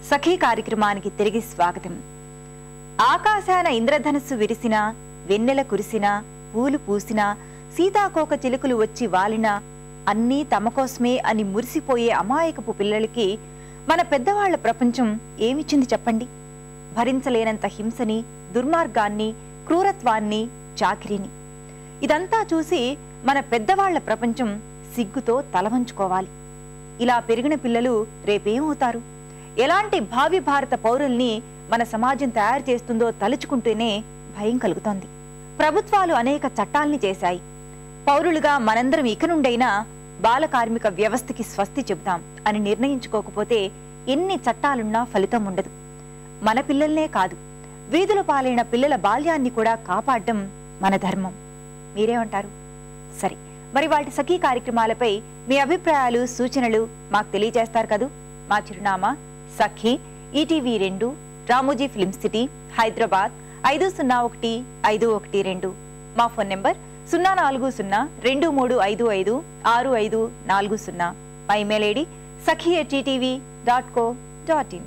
సఖీ కార్యక్రమానికి తిరిగి స్వాగతం. ఆకాశాన ఇంద్రధనస్సు విరిసినా, వెన్నెల కురిసినా, పూలు పూసినా, సీతాకోక చిలుకలు వచ్చి వాలినా అన్నీ తమకోసమే అని మురిసిపోయే అమాయకపు పిల్లలకి మన పెద్దవాళ్ల ప్రపంచం ఏమిచ్చింది చెప్పండి? భరించలేనంత హింసని, దుర్మార్గాన్ని, క్రూరత్వాన్ని, చాకిరీని. ఇదంతా చూసి మన పెద్దవాళ్ల ప్రపంచం సిగ్గుతో తలవంచుకోవాలి. ఇలా పెరిగిన పిల్లలు రేపేమవుతారు? ఎలాంటి భావి భారత పౌరుల్ని మన సమాజం తయారు చేస్తుందో తలుచుకుంటూనే భయం కలుగుతోంది. ప్రభుత్వాలు అనేక చట్టాల్ని చేశాయి. పౌరులుగా మనందరం ఇక నుండైనా బాల కార్మిక వ్యవస్థకి స్వస్తి చెబుతాం అని నిర్ణయించుకోకపోతే ఎన్ని చట్టాలున్నా ఫలితం ఉండదు. మన పిల్లల్నే కాదు, వీధుల పాలైన పిల్లల బాల్యాన్ని కూడా కాపాడడం మన ధర్మం. మీరేమంటారు? సరే, మరి వాటి సఖీ కార్యక్రమాలపై మీ అభిప్రాయాలు, సూచనలు మాకు తెలియజేస్తారు కదూ. మా చిరునామా సఖీ, ETV2, Ramoji film city, Hyderabad 501512. మా ఫోన్ నెంబర్ 0402355654. మా ఇమెయిల్ ఐడి sakhi@etv.co.in.